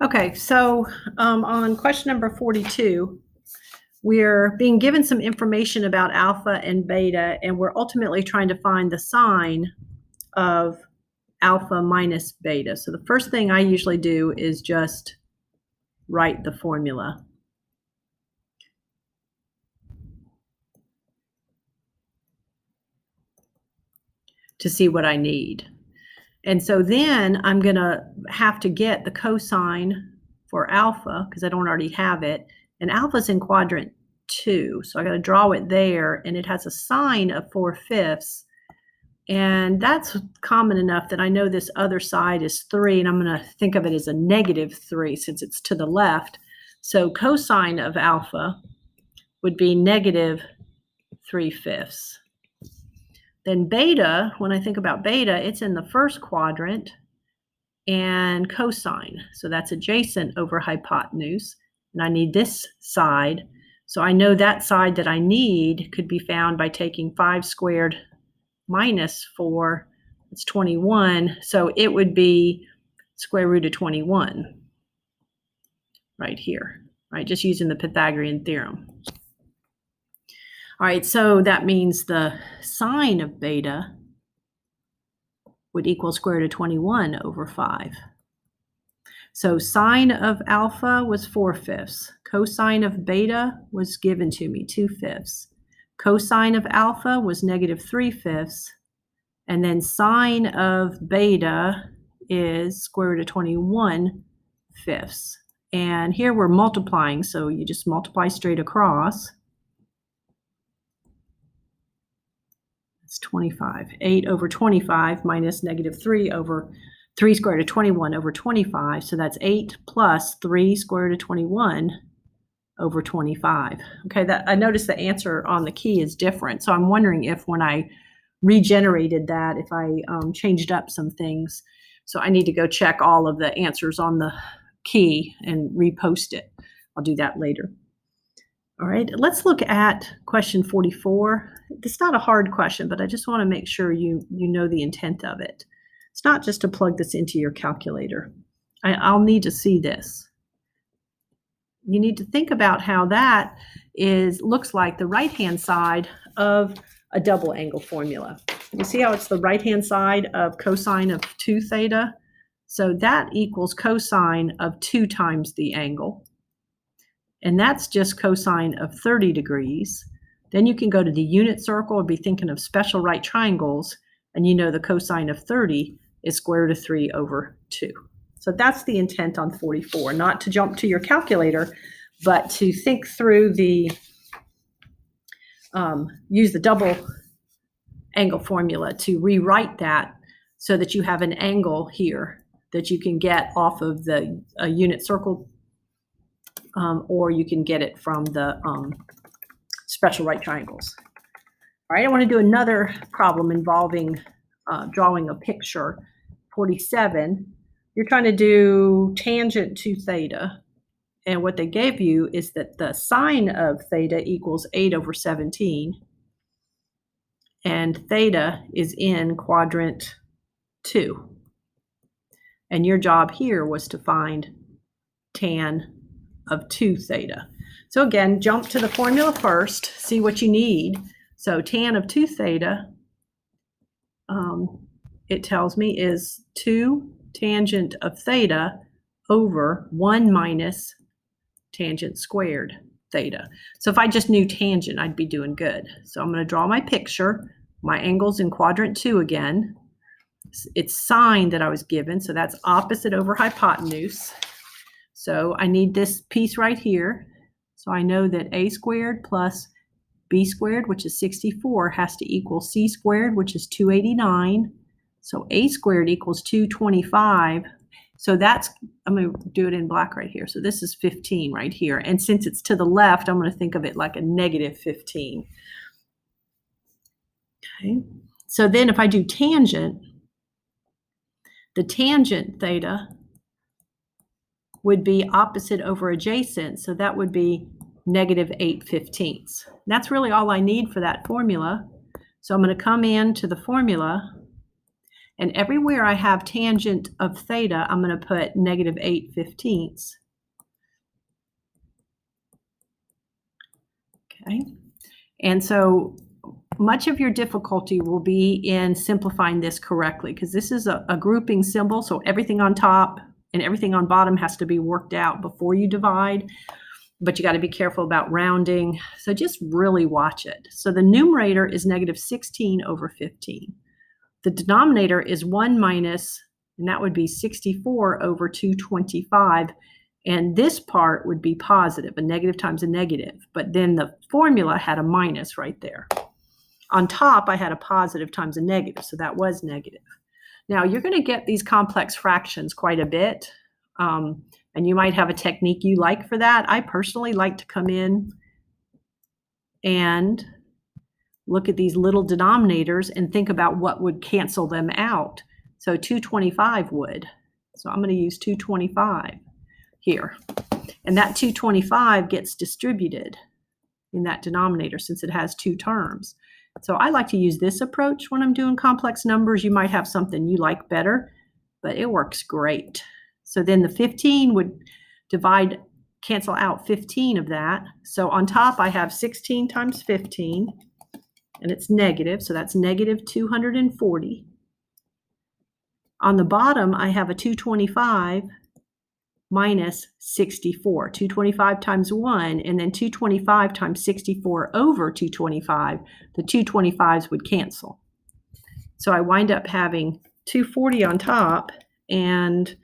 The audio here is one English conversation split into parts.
Okay, so on question number 42, we're being given some information about alpha and beta, and we're ultimately trying to find the sign of alpha minus beta. So the first thing I usually do is just write the formula. To see what I need. And so then I'm going to have to get the cosine for alpha because I don't already have it. And alpha's in quadrant 2. So I got to draw it there, and it has a sine of 4/5. And that's common enough that I know this other side is 3, and I'm going to think of it as a -3 since it's to the left. So cosine of alpha would be -3/5. Then beta, when I think about beta, it's in the first quadrant and cosine. So that's adjacent over hypotenuse. And I need this side. So I know that side that I need could be found by taking 5 squared minus 4. It's 21. So it would be square root of 21 right here, right? Just using the Pythagorean theorem. All right, so that means the sine of beta would equal square root of 21 over 5. So sine of alpha was 4/5. Cosine of beta was given to me, 2/5. Cosine of alpha was -3/5. And then sine of beta is square root of 21/5. And here we're multiplying, so you just multiply straight across. It's 25. 8 over 25 minus -3 over 3 square root of 21 over 25. So that's 8 plus 3 square root of 21 over 25. Okay, that I noticed the answer on the key is different. So I'm wondering if when I regenerated that, if I changed up some things. So I need to go check all of the answers on the key and repost it. I'll do that later. All right, let's look at question 44. It's not a hard question, but I just want to make sure you know the intent of it. It's not just to plug this into your calculator. I'll need to see this. You need to think about how that looks like the right-hand side of a double angle formula. You see how it's the right-hand side of cosine of 2 theta? So that equals cosine of 2 times the angle. And that's just cosine of 30 degrees. Then you can go to the unit circle and be thinking of special right triangles, and you know the cosine of 30 is square root of 3 over 2. So that's the intent on 44, not to jump to your calculator, but to think through use the double angle formula to rewrite that so that you have an angle here that you can get off of the unit circle, or you can get it from the special right triangles. All right, I want to do another problem involving drawing a picture. 47, you're trying to do tangent to theta. And what they gave you is that the sine of theta equals 8 over 17. And theta is in quadrant 2. And your job here was to find tan of 2 theta. So again, jump to the formula first, see what you need. So tan of 2 theta, it tells me is 2 tangent of theta over 1 minus tangent squared theta. So if I just knew tangent, I'd be doing good. So I'm going to draw my picture. My angle's in quadrant 2 again. It's sine that I was given, so that's opposite over hypotenuse. So I need this piece right here. So I know that a squared plus b squared, which is 64, has to equal c squared, which is 289. So a squared equals 225. So that's, I'm going to do it in black right here. So this is 15 right here. And since it's to the left, I'm going to think of it like a -15. Okay. So then if I do tangent, the tangent theta would be opposite over adjacent. So that would be -8/15. That's really all I need for that formula. So I'm going to come into the formula. And everywhere I have tangent of theta, I'm going to put negative 8/15. Okay. And so much of your difficulty will be in simplifying this correctly, because this is a grouping symbol, so everything on top and everything on bottom has to be worked out before you divide, but you got to be careful about rounding. So just really watch it. So the numerator is negative 16/15. The denominator is 1 minus, and that would be 64/225. And this part would be positive, a negative times a negative. But then the formula had a minus right there. On top, I had a positive times a negative, so that was negative. Now, you're going to get these complex fractions quite a bit, and you might have a technique you like for that. I personally like to come in and look at these little denominators and think about what would cancel them out. So 225 would. So I'm going to use 225 here. And that 225 gets distributed in that denominator since it has two terms. So I like to use this approach when I'm doing complex numbers. You might have something you like better, but it works great. So then the 15 would cancel out 15 of that. So on top I have 16 times 15, and it's negative, so that's negative 240. On the bottom I have a 225 minus 64. 225 times 1, and then 225 times 64/225. The 225s would cancel. So I wind up having 240 on top and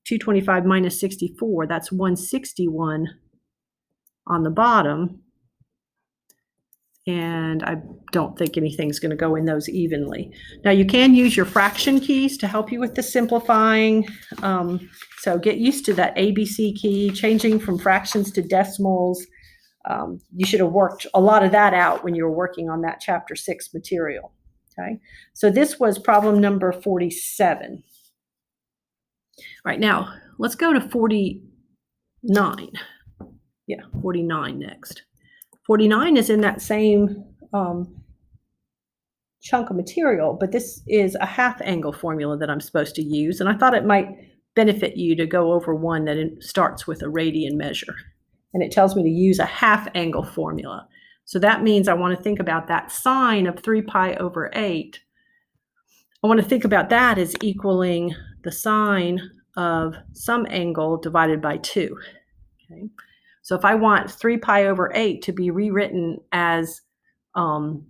225 minus 64. That's 161 on the bottom. And I don't think anything's going to go in those evenly. Now you can use your fraction keys to help you with the simplifying. So get used to that ABC key, changing from fractions to decimals. You should have worked a lot of that out when you were working on that chapter 6 material. Okay, so this was problem number 47. All right, now let's go to 49. Yeah, 49 next. 49 is in that same chunk of material, but this is a half angle formula that I'm supposed to use, and I thought it might benefit you to go over one that starts with a radian measure, and it tells me to use a half angle formula. So that means I want to think about that sine of 3 pi over 8. I want to think about that as equaling the sine of some angle divided by 2. Okay. So if I want 3 pi over 8 to be rewritten as the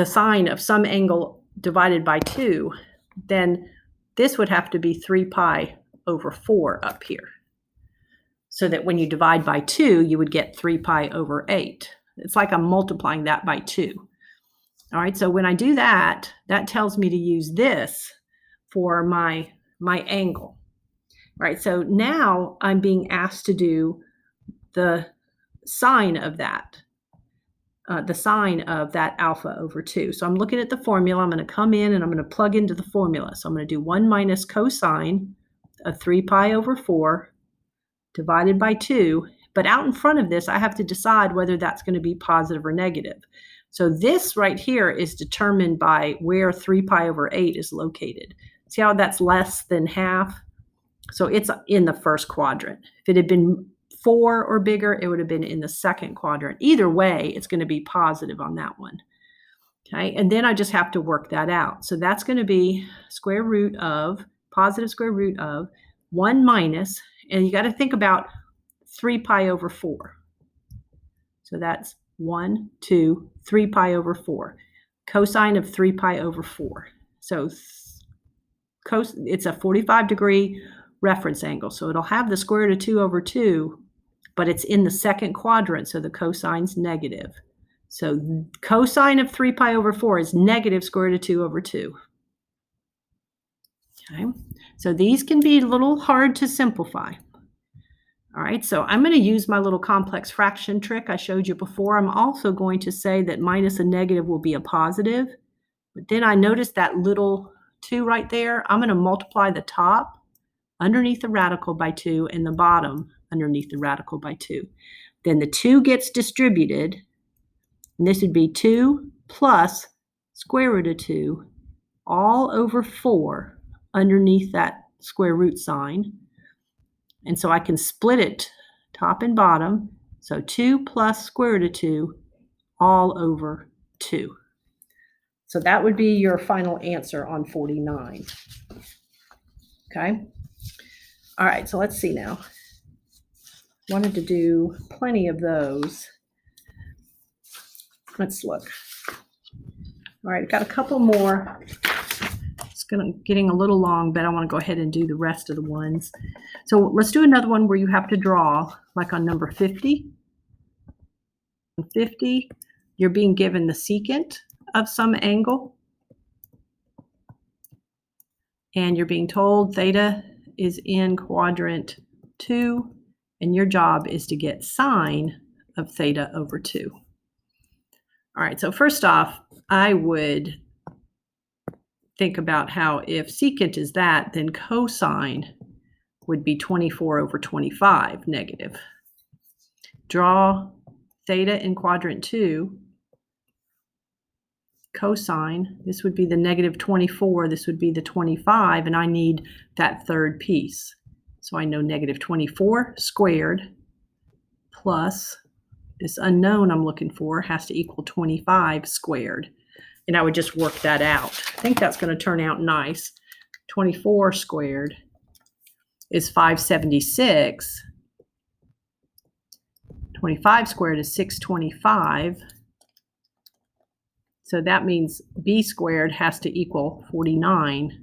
sine of some angle divided by 2, then this would have to be 3 pi over 4 up here. So that when you divide by 2, you would get 3 pi over 8. It's like I'm multiplying that by 2. All right, so when I do that, that tells me to use this for my angle. All right, so now I'm being asked to do the sine of that, alpha over 2. So I'm looking at the formula. I'm going to come in and I'm going to plug into the formula. So I'm going to do 1 minus cosine of 3 pi over 4 divided by 2. But out in front of this, I have to decide whether that's going to be positive or negative. So this right here is determined by where 3 pi over 8 is located. See how that's less than half? So it's in the first quadrant. If it had been 4 or bigger, it would have been in the second quadrant. Either way, it's going to be positive on that one. Okay, and then I just have to work that out. So that's going to be positive square root of 1 minus, and you got to think about 3 pi over 4. So that's 1, 2, 3 pi over 4. Cosine of 3 pi over 4. So it's a 45-degree reference angle. So it'll have the square root of 2 over 2, but it's in the second quadrant, so the cosine's negative. So cosine of 3 pi over 4 is negative square root of 2 over 2. Okay, so these can be a little hard to simplify. All right, so I'm going to use my little complex fraction trick I showed you before. I'm also going to say that minus a negative will be a positive, but then I noticed that little 2 right there. I'm going to multiply the top underneath the radical by 2 and the bottom underneath the radical by 2. Then the 2 gets distributed, and this would be 2 plus square root of 2 all over 4 underneath that square root sign. And so I can split it top and bottom. So 2 plus square root of 2 all over 2. So that would be your final answer on 49. Okay. All right, so let's see now. Wanted to do plenty of those. Let's look. All right, I've got a couple more. It's getting a little long, but I want to go ahead and do the rest of the ones. So let's do another one where you have to draw, like on number 50. 50, you're being given the secant of some angle. And you're being told theta is in quadrant 2, and your job is to get sine of theta over 2. All right, so first off, I would think about how if secant is that, then cosine would be 24 over 25 negative. Draw theta in quadrant 2. Cosine, this would be the negative 24, this would be the 25, and I need that third piece. So I know negative 24 squared plus this unknown I'm looking for has to equal 25 squared. And I would just work that out. I think that's going to turn out nice. 24 squared is 576. 25 squared is 625. So that means b squared has to equal 49.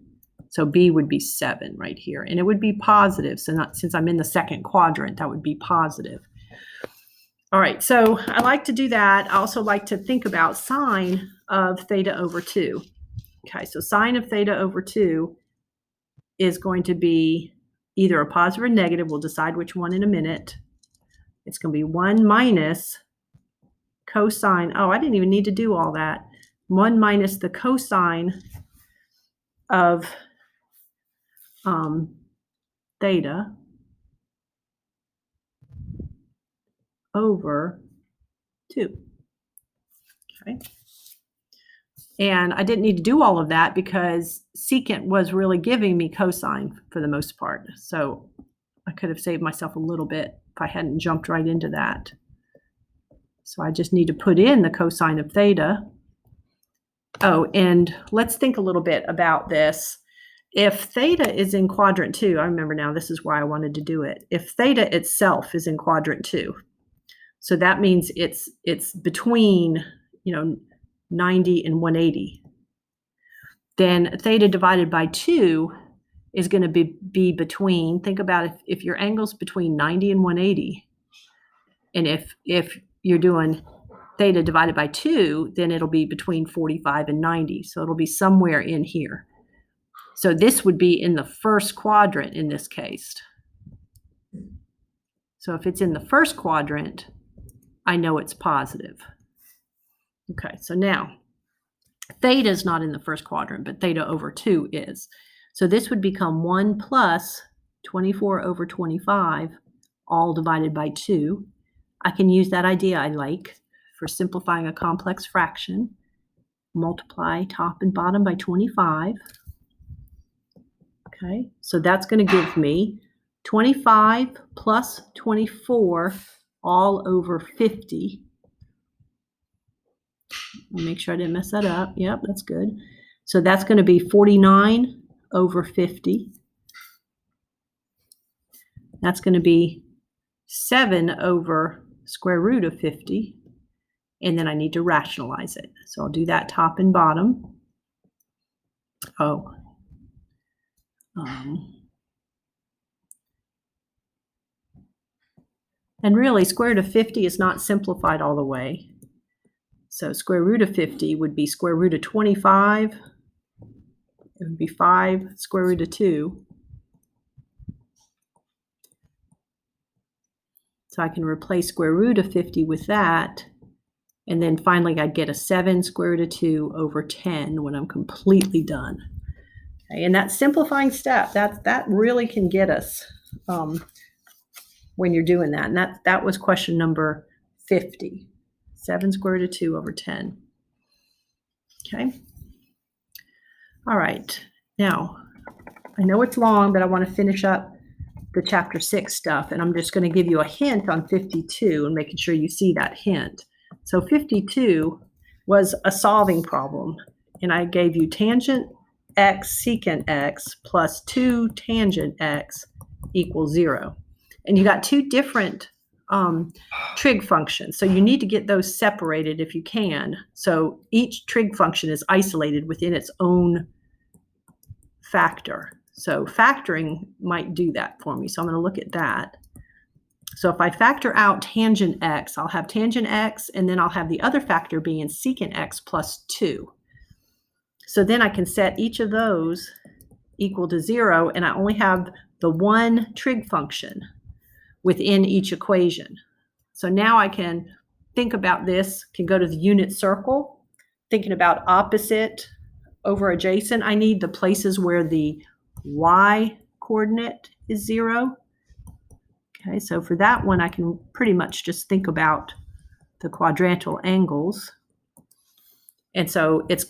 So b would be 7 right here. And it would be positive. So since I'm in the second quadrant, that would be positive. All right, so I like to do that. I also like to think about sine of theta over 2. Okay, so sine of theta over 2 is going to be either a positive or negative. We'll decide which one in a minute. It's going to be 1 minus cosine. Oh, I didn't even need to do all that. 1 minus the cosine of theta over 2. Okay. And I didn't need to do all of that because secant was really giving me cosine for the most part. So I could have saved myself a little bit if I hadn't jumped right into that. So I just need to put in the cosine of theta. Oh, and let's think a little bit about this. If theta is in quadrant 2, I remember now, this is why I wanted to do it. If theta itself is in quadrant 2, so that means it's between, 90 and 180. Then theta divided by 2 is going to be between, think about if your angle's between 90 and 180, and if you're doing theta divided by 2, then it'll be between 45 and 90. So it'll be somewhere in here. So this would be in the first quadrant in this case. So if it's in the first quadrant, I know it's positive. Okay, so now theta is not in the first quadrant, but theta over 2 is. So this would become 1 plus 24 over 25, all divided by 2. I can use that idea I like for simplifying a complex fraction. Multiply top and bottom by 25. Okay, so that's going to give me 25 plus 24 all over 50. I'll make sure I didn't mess that up. Yep, that's good. So that's going to be 49 over 50. That's going to be 7 over square root of 50. And then I need to rationalize it. So I'll do that top and bottom. Oh. And really, square root of 50 is not simplified all the way. So square root of 50 would be square root of 25. It would be 5 square root of 2. So I can replace square root of 50 with that. And then finally, I'd get a 7 square root of 2 over 10 when I'm completely done. Okay, and that simplifying step, that really can get us when you're doing that. And that was question number 50. 7 square root of 2 over 10. Okay. All right, now I know it's long, but I want to finish up the chapter 6 stuff, and I'm just going to give you a hint on 52 and making sure you see that hint. So 52 was a solving problem, and I gave you tangent x secant x plus 2 tangent x equals 0. And you got two different trig functions, so you need to get those separated if you can. So each trig function is isolated within its own factor. So factoring might do that for me. So I'm going to look at that. So if I factor out tangent x, I'll have tangent x, and then I'll have the other factor being secant x plus 2. So then I can set each of those equal to 0, and I only have the one trig function within each equation. So now I can think about this, can go to the unit circle, thinking about opposite over adjacent. I need the places where the y coordinate is 0. Okay, so for that one, I can pretty much just think about the quadrantal angles. And so it's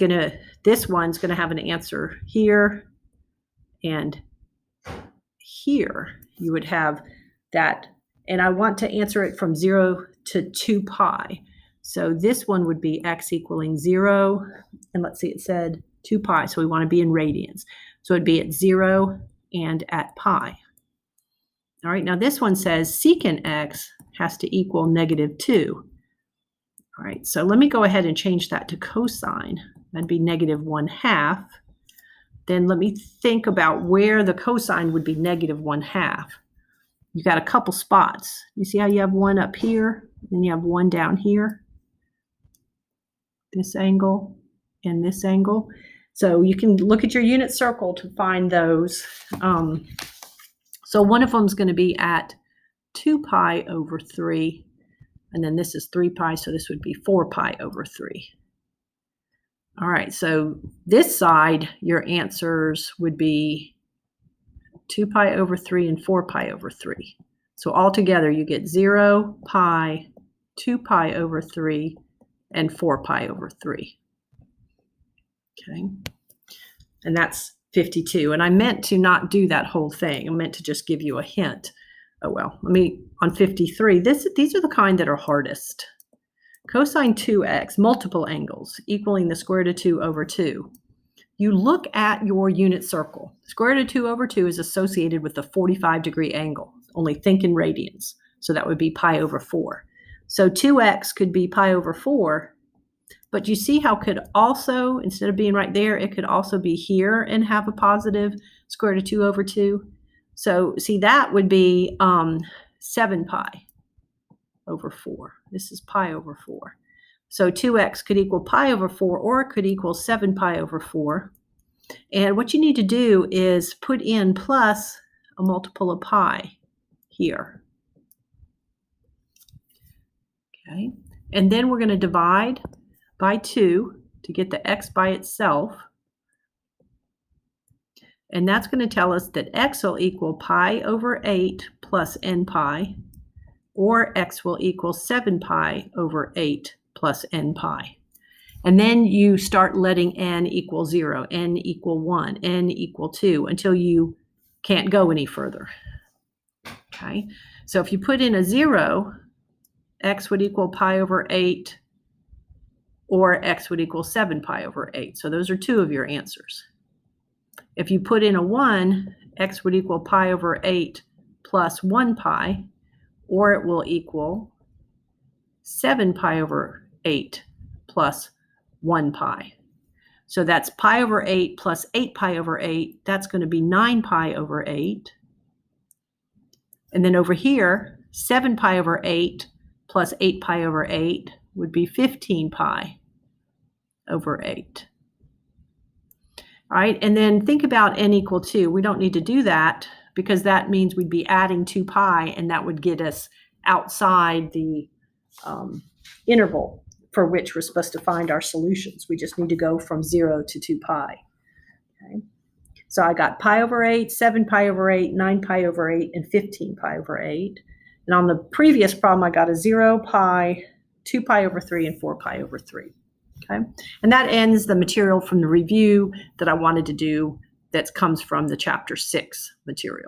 this one's gonna have an answer here and here. You would have that, and I want to answer it from 0 to 2 pi. So this one would be x equaling 0, and let's see, it said 2 pi, so we want to be in radians. So it'd be at 0 and at pi. All right, now this one says secant x has to equal -2. All right, so let me go ahead and change that to cosine. That'd be -1/2. Then let me think about where the cosine would be -1/2. You got a couple spots. You see how you have one up here, and you have one down here? This angle and this angle. So you can look at your unit circle to find those. So one of them is going to be at 2 pi over 3, and then this is 3 pi, so this would be 4 pi over 3. All right, so this side, your answers would be 2 pi over 3 and 4 pi over 3. So altogether, you get 0, pi, 2 pi over 3, and 4 pi over 3. Okay, and that's 52. And I meant to not do that whole thing. I meant to just give you a hint. Oh, well, on 53, these are the kind that are hardest. Cosine 2x, multiple angles, equaling the square root of 2 over 2. You look at your unit circle. Square root of 2 over 2 is associated with the 45-degree angle, only think in radians. So that would be pi over 4. So 2x could be pi over 4, but you see how could also, instead of being right there, it could also be here and have a positive square root of 2 over 2. So see, that would be 7 pi over 4. This is pi over 4. So 2x could equal pi over 4, or it could equal 7 pi over 4. And what you need to do is put in plus a multiple of pi here. Okay, and then we're going to divide by 2 to get the x by itself. And that's going to tell us that x will equal pi over 8 plus n pi, or x will equal 7 pi over 8 plus n pi. And then you start letting n equal 0, n equal 1, n equal 2, until you can't go any further. Okay, so if you put in a 0, x would equal pi over 8, or x would equal 7 pi over 8. So those are two of your answers. If you put in a 1, x would equal pi over 8 plus 1 pi, or it will equal 7 pi over 8 plus 1 pi. So that's pi over 8 plus 8 pi over 8. That's going to be 9 pi over 8. And then over here, 7 pi over 8 plus 8 pi over 8 would be 15 pi over 8. All right, and then think about n equal 2. We don't need to do that because that means we'd be adding 2 pi, and that would get us outside the interval for which we're supposed to find our solutions. We just need to go from 0 to 2 pi. Okay, so I got pi over 8, 7 pi over 8, 9 pi over 8, and 15 pi over 8. And on the previous problem, I got a 0, pi, 2 pi over 3, and 4 pi over 3. Okay, and that ends the material from the review that I wanted to do that comes from the Chapter 6 material.